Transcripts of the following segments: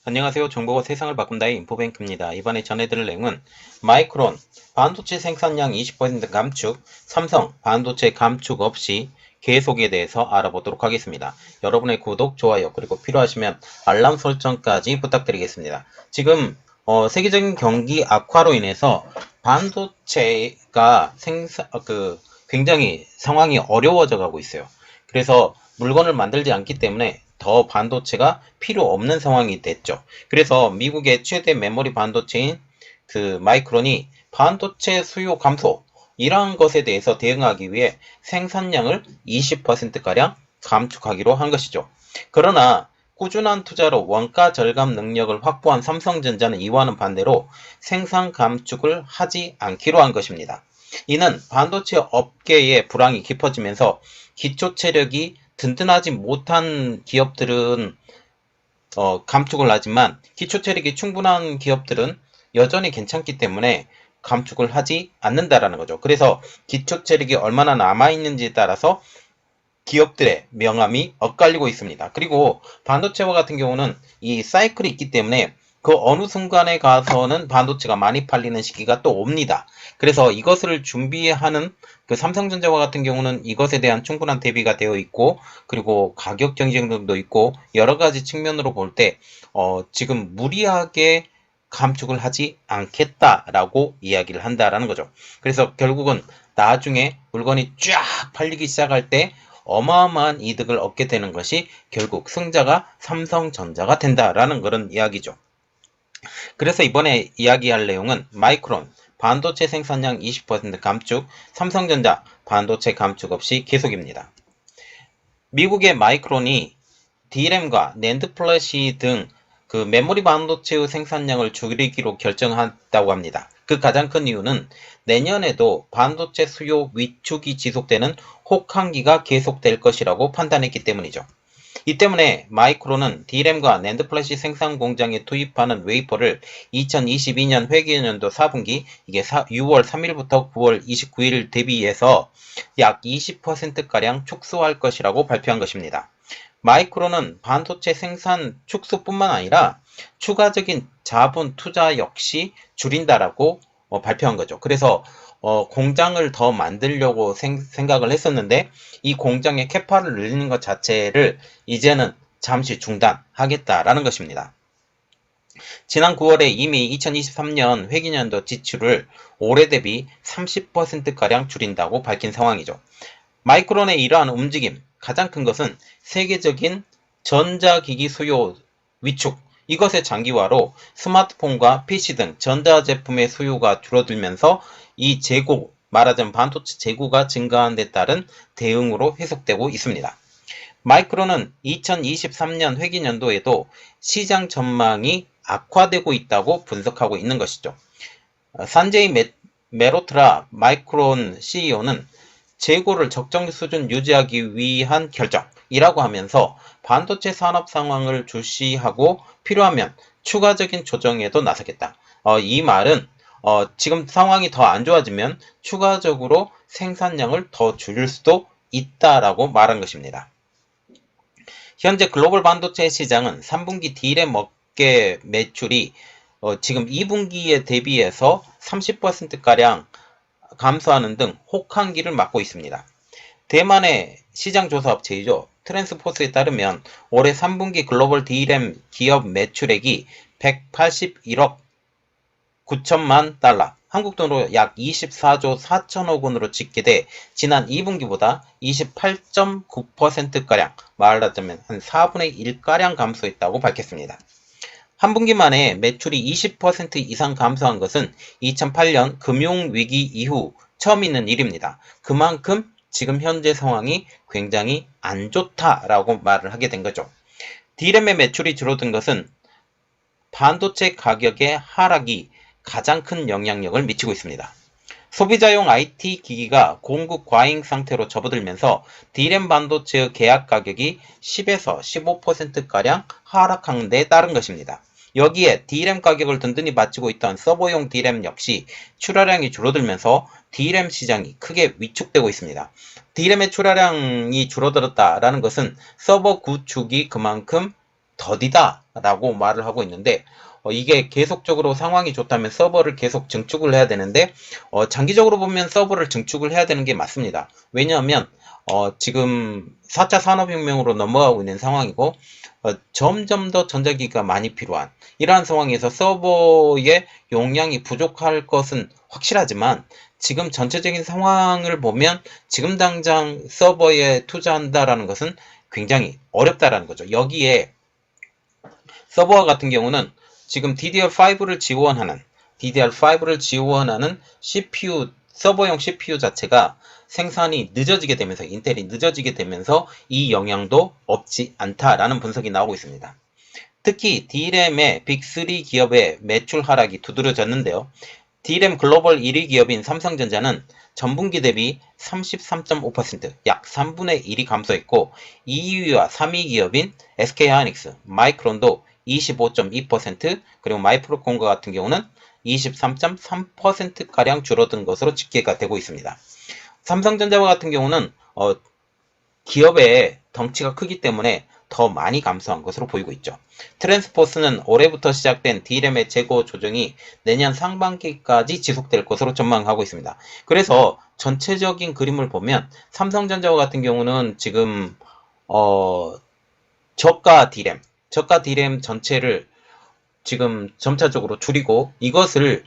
안녕하세요. 정보가 세상을 바꾼다의 인포뱅크입니다. 이번에 전해드릴 내용은 마이크론 반도체 생산량 20% 감축, 삼성 반도체 감축 없이 계속에 대해서 알아보도록 하겠습니다. 여러분의 구독, 좋아요, 그리고 필요하시면 알람 설정까지 부탁드리겠습니다. 지금 세계적인 경기 악화로 인해서 반도체가 굉장히 상황이 어려워져 가고 있어요. 그래서 물건을 만들지 않기 때문에 더 반도체가 필요 없는 상황이 됐죠. 그래서 미국의 최대 메모리 반도체인 마이크론이 반도체 수요 감소 이러한 것에 대해서 대응하기 위해 생산량을 20%가량 감축하기로 한 것이죠. 그러나 꾸준한 투자로 원가 절감 능력을 확보한 삼성전자는 이와는 반대로 생산 감축을 하지 않기로 한 것입니다. 이는 반도체 업계의 불황이 깊어지면서 기초 체력이 든든하지 못한 기업들은 감축을 하지만 기초 체력이 충분한 기업들은 여전히 괜찮기 때문에 감축을 하지 않는다라는 거죠. 그래서 기초 체력이 얼마나 남아있는지에 따라서 기업들의 명암이 엇갈리고 있습니다. 그리고 반도체와 같은 경우는 이 사이클이 있기 때문에 그 어느 순간에 가서는 반도체가 많이 팔리는 시기가 또 옵니다. 그래서 이것을 준비하는 삼성전자와 같은 경우는 이것에 대한 충분한 대비가 되어 있고, 그리고 가격 경쟁력도 있고, 여러 가지 측면으로 볼 때, 지금 무리하게 감축을 하지 않겠다라고 이야기를 한다라는 거죠. 그래서 결국은 나중에 물건이 쫙 팔리기 시작할 때 어마어마한 이득을 얻게 되는 것이 결국 승자가 삼성전자가 된다라는 그런 이야기죠. 그래서 이번에 이야기할 내용은 마이크론 반도체 생산량 20% 감축, 삼성전자 반도체 감축 없이 계속입니다. 미국의 마이크론이 D램과 낸드 플래시 등 메모리 반도체의 생산량을 줄이기로 결정했다고 합니다. 그 가장 큰 이유는 내년에도 반도체 수요 위축이 지속되는 혹한기가 계속될 것이라고 판단했기 때문이죠. 이 때문에 마이크론은 D램과 낸드 플래시 생산 공장에 투입하는 웨이퍼를 2022년 회계연도 4분기 이게 6월 3일부터 9월 29일 대비해서 약 20%가량 축소할 것이라고 발표한 것입니다. 마이크론은 반도체 생산 축소뿐만 아니라 추가적인 자본 투자 역시 줄인다라고 발표한 거죠. 그래서 공장을 더 만들려고 생각을 했었는데 이 공장의 캐파를 늘리는 것 자체를 이제는 잠시 중단하겠다라는 것입니다. 지난 9월에 이미 2023년 회계연도 지출을 올해 대비 30%가량 줄인다고 밝힌 상황이죠. 마이크론의 이러한 움직임, 가장 큰 것은 세계적인 전자기기 수요 위축, 이것의 장기화로 스마트폰과 PC 등 전자제품의 수요가 줄어들면서 이 재고, 말하자면 반도체 재고가 증가한 데 따른 대응으로 해석되고 있습니다. 마이크론은 2023년 회계연도에도 시장 전망이 악화되고 있다고 분석하고 있는 것이죠. 산제이 메로트라 마이크론 CEO는 재고를 적정 수준 유지하기 위한 결정이라고 하면서 반도체 산업 상황을 주시하고 필요하면 추가적인 조정에도 나서겠다. 이 말은 지금 상황이 더 안 좋아지면 추가적으로 생산량을 더 줄일 수도 있다라고 말한 것입니다. 현재 글로벌 반도체 시장은 3분기 D램 업계 매출이 지금 2분기에 대비해서 30%가량 감소하는 등 혹한기를 맞고 있습니다. 대만의 시장조사 업체이죠. 트랜스포스에 따르면 올해 3분기 글로벌 D램 기업 매출액이 181억 9천만 달러, 한국 돈으로 약 24조 4천억 원으로 집계돼 지난 2분기보다 28.9%가량, 말하자면 한 4분의 1가량 감소했다고 밝혔습니다. 한 분기 만에 매출이 20% 이상 감소한 것은 2008년 금융위기 이후 처음 있는 일입니다. 그만큼 지금 현재 상황이 굉장히 안 좋다라고 말을 하게 된 거죠. D램의 매출이 줄어든 것은 반도체 가격의 하락이 가장 큰 영향력을 미치고 있습니다. 소비자용 IT 기기가 공급 과잉 상태로 접어들면서 D램 반도체의 계약 가격이 10에서 15%가량 하락한 데 따른 것입니다. 여기에 D램 가격을 든든히 받치고 있던 서버용 D램 역시 출하량이 줄어들면서 D램 시장이 크게 위축되고 있습니다. D램의 출하량이 줄어들었다라는 것은 서버 구축이 그만큼 더디다 라고 말을 하고 있는데 이게 계속적으로 상황이 좋다면 서버를 계속 증축을 해야 되는데 장기적으로 보면 서버를 증축을 해야 되는 게 맞습니다. 왜냐하면 지금 4차 산업혁명으로 넘어가고 있는 상황이고 점점 더 전자기기가 많이 필요한 이러한 상황에서 서버의 용량이 부족할 것은 확실하지만 지금 전체적인 상황을 보면 지금 당장 서버에 투자한다라는 것은 굉장히 어렵다라는 거죠. 여기에 서버 같은 경우는 지금 DDR5를 지원하는 CPU, 서버용 CPU 자체가 생산이 늦어지게 되면서, 인텔이 늦어지게 되면서 이 영향도 없지 않다라는 분석이 나오고 있습니다. 특히 D램의 빅3 기업의 매출 하락이 두드러졌는데요. D램 글로벌 1위 기업인 삼성전자는 전분기 대비 33.5%, 약 3분의 1이 감소했고 2위와 3위 기업인 SK하이닉스, 마이크론도 25.2%, 그리고 마이크로콘과 같은 경우는 23.3%가량 줄어든 것으로 집계가 되고 있습니다. 삼성전자와 같은 경우는 기업의 덩치가 크기 때문에 더 많이 감소한 것으로 보이고 있죠. 트랜스포스는 올해부터 시작된 D램의 재고 조정이 내년 상반기까지 지속될 것으로 전망하고 있습니다. 그래서 전체적인 그림을 보면 삼성전자와 같은 경우는 지금 저가 D램 전체를 지금 점차적으로 줄이고 이것을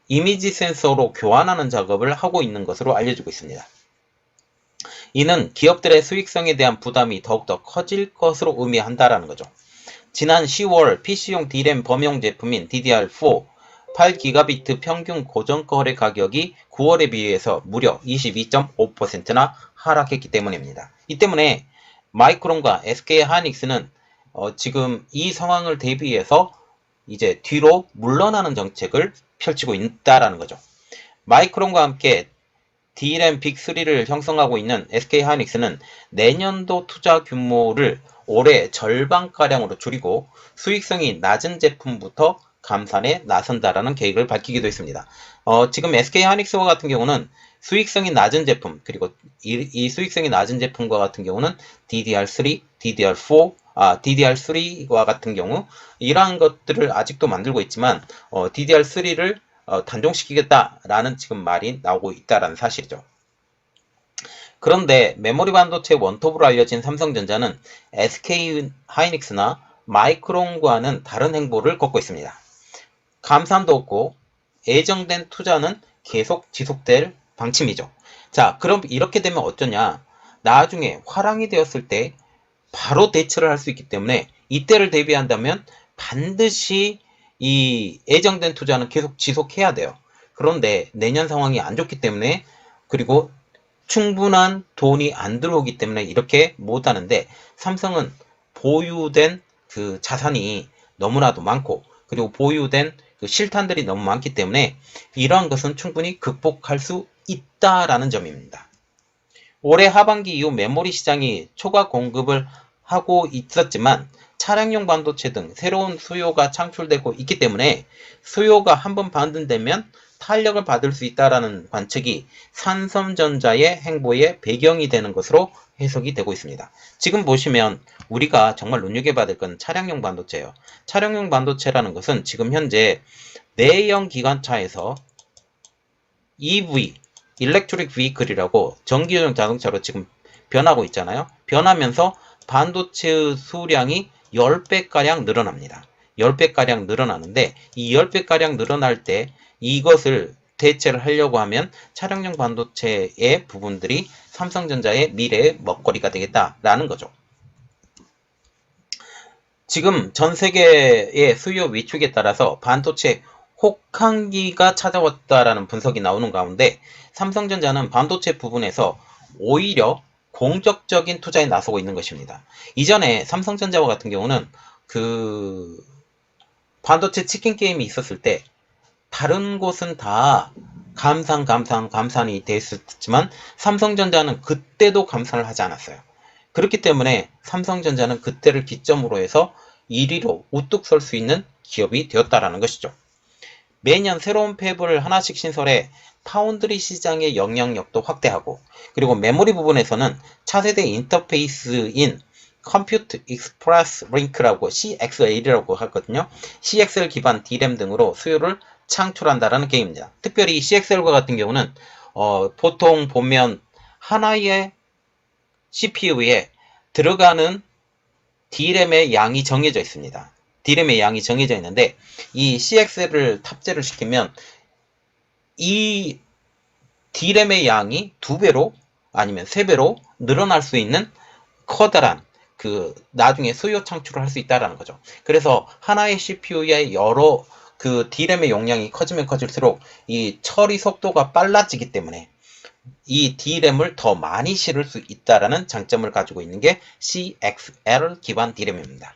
이미지 센서로 교환하는 작업을 하고 있는 것으로 알려지고 있습니다. 이는 기업들의 수익성에 대한 부담이 더욱더 커질 것으로 의미한다라는 거죠. 지난 10월 PC용 D램 범용 제품인 DDR4 8GB 평균 고정거래 가격이 9월에 비해서 무려 22.5%나 하락했기 때문입니다. 이 때문에 마이크론과 SK하이닉스는 지금 이 상황을 대비해서 이제 뒤로 물러나는 정책을 펼치고 있다라는 거죠. 마이크론과 함께 D램 빅3를 형성하고 있는 SK하이닉스는 내년도 투자 규모를 올해 절반가량으로 줄이고 수익성이 낮은 제품부터 감산에 나선다라는 계획을 밝히기도 했습니다. 지금 SK하이닉스와 같은 경우는 수익성이 낮은 제품, 그리고 이 수익성이 낮은 제품과 같은 경우는 DDR3, DDR3와 같은 경우 이러한 것들을 아직도 만들고 있지만 DDR3를 단종시키겠다라는 지금 말이 나오고 있다는 사실이죠. 그런데 메모리 반도체 원톱으로 알려진 삼성전자는 SK하이닉스나 마이크론과는 다른 행보를 걷고 있습니다. 감산도 없고 예정된 투자는 계속 지속될 방침이죠. 자, 그럼 이렇게 되면 어쩌냐? 나중에 화랑이 되었을 때 바로 대처를 할 수 있기 때문에 이때를 대비한다면 반드시 이 예정된 투자는 계속 지속해야 돼요. 그런데 내년 상황이 안 좋기 때문에, 그리고 충분한 돈이 안 들어오기 때문에 이렇게 못 하는데, 삼성은 보유된 그 자산이 너무나도 많고 그리고 보유된 그 실탄들이 너무 많기 때문에 이러한 것은 충분히 극복할 수 있다라는 점입니다. 올해 하반기 이후 메모리 시장이 초과 공급을 하고 있었지만 차량용 반도체 등 새로운 수요가 창출되고 있기 때문에 수요가 한번 반등되면 탄력을 받을 수 있다라는 관측이 삼성전자의 행보의 배경이 되는 것으로 해석이 되고 있습니다. 지금 보시면 우리가 정말 눈여겨봐야 될 건 차량용 반도체예요. 차량용 반도체라는 것은 지금 현재 내연 기관차에서 EV, Electric Vehicle이라고 전기용 자동차로 지금 변하고 있잖아요. 변하면서 반도체 수량이 10배가량 늘어납니다. 10배가량 늘어나는데 이 10배가량 늘어날 때 이것을 대체를 하려고 하면 차량용 반도체의 부분들이 삼성전자의 미래의 먹거리가 되겠다라는 거죠. 지금 전 세계의 수요 위축에 따라서 반도체 혹한기가 찾아왔다라는 분석이 나오는 가운데 삼성전자는 반도체 부분에서 오히려 공격적인 투자에 나서고 있는 것입니다. 이전에 삼성전자와 같은 경우는 그 반도체 치킨 게임이 있었을 때 다른 곳은 다 감산이 됐었지만 삼성전자는 그때도 감산을 하지 않았어요. 그렇기 때문에 삼성전자는 그때를 기점으로 해서 1위로 우뚝 설 수 있는 기업이 되었다라는 것이죠. 매년 새로운 팹을 하나씩 신설해 파운드리 시장의 영향력도 확대하고, 그리고 메모리 부분에서는 차세대 인터페이스인 Compute Express Link라고 CXL이라고 하거든요. CXL 기반 D램 등으로 수요를 창출한다라는 게임입니다. 특별히 CXL과 같은 경우는 보통 보면 하나의 CPU에 들어가는 D램의 양이 정해져 있습니다. D램의 양이 정해져 있는데 이 CXL을 탑재를 시키면 이 D램의 양이 2배로 아니면 3배로 늘어날 수 있는 커다란 나중에 수요 창출을 할 수 있다라는 거죠. 그래서 하나의 CPU의 여러 D램의 용량이 커지면 커질수록 이 처리 속도가 빨라지기 때문에 이 D램을 더 많이 실을 수 있다라는 장점을 가지고 있는 게 CXL 기반 D램입니다.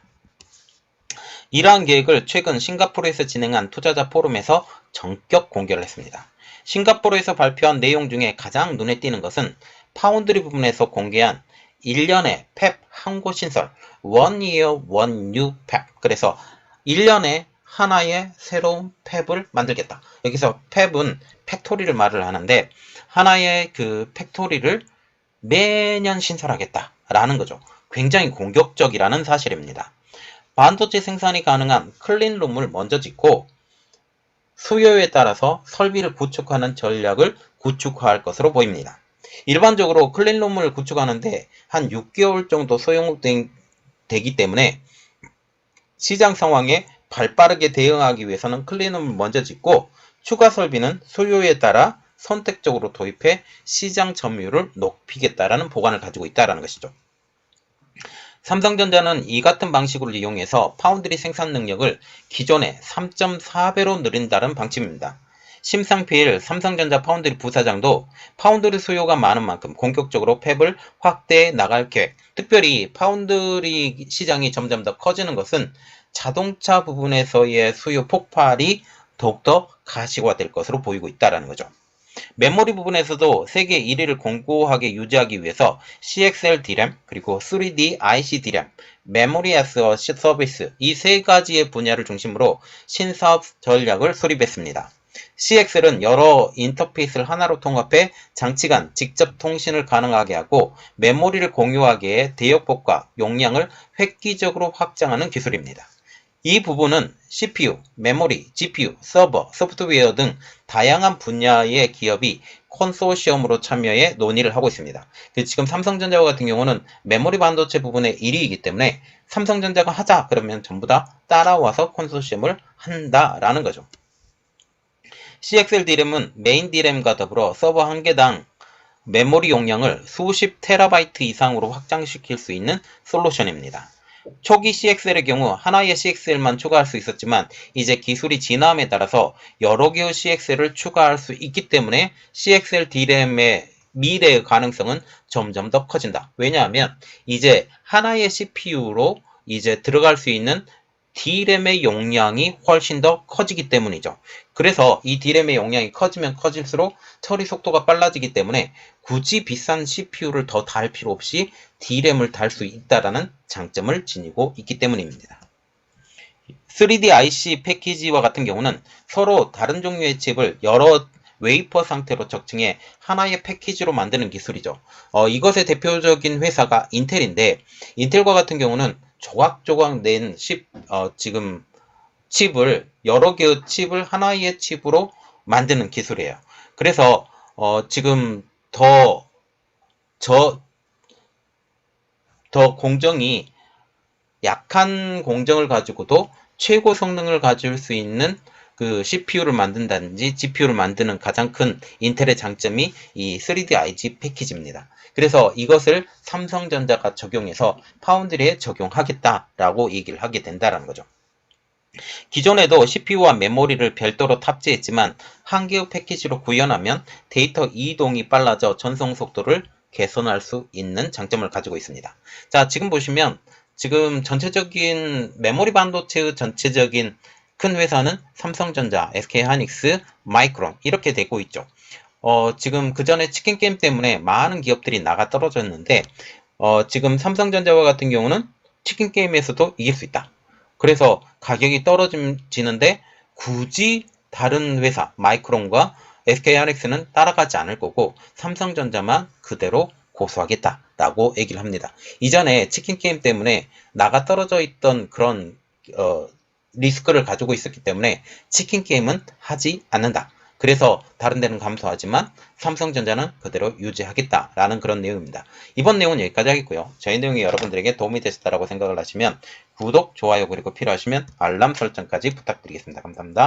이러한 계획을 최근 싱가포르에서 진행한 투자자 포럼에서 전격 공개를 했습니다. 싱가포르에서 발표한 내용 중에 가장 눈에 띄는 것은 파운드리 부분에서 공개한 1년의 팹 한 곳 신설, One Year One New Fab. 그래서 1년에 하나의 새로운 팹을 만들겠다. 여기서 팹은 팩토리를 말을 하는데 하나의 팩토리를 매년 신설하겠다라는 거죠. 굉장히 공격적이라는 사실입니다. 반도체 생산이 가능한 클린룸을 먼저 짓고 수요에 따라서 설비를 구축하는 전략을 구축할 것으로 보입니다. 일반적으로 클린룸을 구축하는데 한 6개월 정도 소요되기 때문에 시장 상황에 발빠르게 대응하기 위해서는 클린룸을 먼저 짓고 추가 설비는 수요에 따라 선택적으로 도입해 시장 점유율을 높이겠다라는 보관을 가지고 있다는 것이죠. 삼성전자는 이 같은 방식을 이용해서 파운드리 생산 능력을 기존의 3.4배로 늘린다는 방침입니다. 심상필 삼성전자 파운드리 부사장도 파운드리 수요가 많은 만큼 공격적으로 팹을 확대해 나갈 계획, 특별히 파운드리 시장이 점점 더 커지는 것은 자동차 부분에서의 수요 폭발이 더욱더 가시화될 것으로 보이고 있다는 거죠. 메모리 부분에서도 세계 1위를 공고하게 유지하기 위해서 CXL D램, 그리고 3D IC D램, 메모리 as a 서비스 이 세 가지의 분야를 중심으로 신사업 전략을 수립했습니다. CXL은 여러 인터페이스를 하나로 통합해 장치 간 직접 통신을 가능하게 하고 메모리를 공유하게 해 대역폭과 용량을 획기적으로 확장하는 기술입니다. 이 부분은 CPU, 메모리, GPU, 서버, 소프트웨어 등 다양한 분야의 기업이 컨소시엄으로 참여해 논의를 하고 있습니다. 지금 삼성전자와 같은 경우는 메모리 반도체 부분의 1위이기 때문에 삼성전자가 하자 그러면 전부 다 따라와서 컨소시엄을 한다라는 거죠. CXL D램은 메인 D램과 더불어 서버 한 개당 메모리 용량을 수십 테라바이트 이상으로 확장시킬 수 있는 솔루션입니다. 초기 CXL의 경우 하나의 CXL만 추가할 수 있었지만 이제 기술이 진화함에 따라서 여러 개의 CXL을 추가할 수 있기 때문에 CXL D램의 미래의 가능성은 점점 더 커진다. 왜냐하면 이제 하나의 CPU로 이제 들어갈 수 있는 D램의 용량이 훨씬 더 커지기 때문이죠. 그래서 이 D램의 용량이 커지면 커질수록 처리 속도가 빨라지기 때문에 굳이 비싼 CPU를 더 달 필요 없이 D램을 달 수 있다는 장점을 지니고 있기 때문입니다. 3D IC 패키지와 같은 경우는 서로 다른 종류의 칩을 여러 웨이퍼 상태로 적층해 하나의 패키지로 만드는 기술이죠. 이것의 대표적인 회사가 인텔인데 인텔과 같은 경우는 조각조각 낸 지금 칩을 여러 개의 칩을 하나의 칩으로 만드는 기술이에요. 그래서 지금 더 공정이 약한 공정을 가지고도 최고 성능을 가질 수 있는 CPU를 만든다든지 GPU를 만드는 가장 큰 인텔의 장점이 이 3D IC 패키지입니다. 그래서 이것을 삼성전자가 적용해서 파운드리에 적용하겠다라고 얘기를 하게 된다는 거죠. 기존에도 CPU와 메모리를 별도로 탑재했지만 한 개의 패키지로 구현하면 데이터 이동이 빨라져 전송 속도를 개선할 수 있는 장점을 가지고 있습니다. 자, 지금 보시면 지금 전체적인 메모리 반도체의 전체적인 큰 회사는 삼성전자, SK하이닉스, 마이크론 이렇게 되고 있죠. 지금 그 전에 치킨 게임 때문에 많은 기업들이 나가 떨어졌는데 지금 삼성전자와 같은 경우는 치킨 게임에서도 이길 수 있다. 그래서 가격이 떨어지는데 굳이 다른 회사 마이크론과 SK하이닉스는 따라가지 않을 거고 삼성전자만 그대로 고수하겠다. 라고 얘기를 합니다. 이전에 치킨 게임 때문에 나가 떨어져 있던 그런 리스크를 가지고 있었기 때문에 치킨 게임은 하지 않는다. 그래서 다른 데는 감소하지만 삼성전자는 그대로 유지하겠다라는 그런 내용입니다. 이번 내용은 여기까지 하겠고요. 저희 내용이 여러분들에게 도움이 되셨다고 생각을 하시면 구독, 좋아요 그리고 필요하시면 알람 설정까지 부탁드리겠습니다. 감사합니다.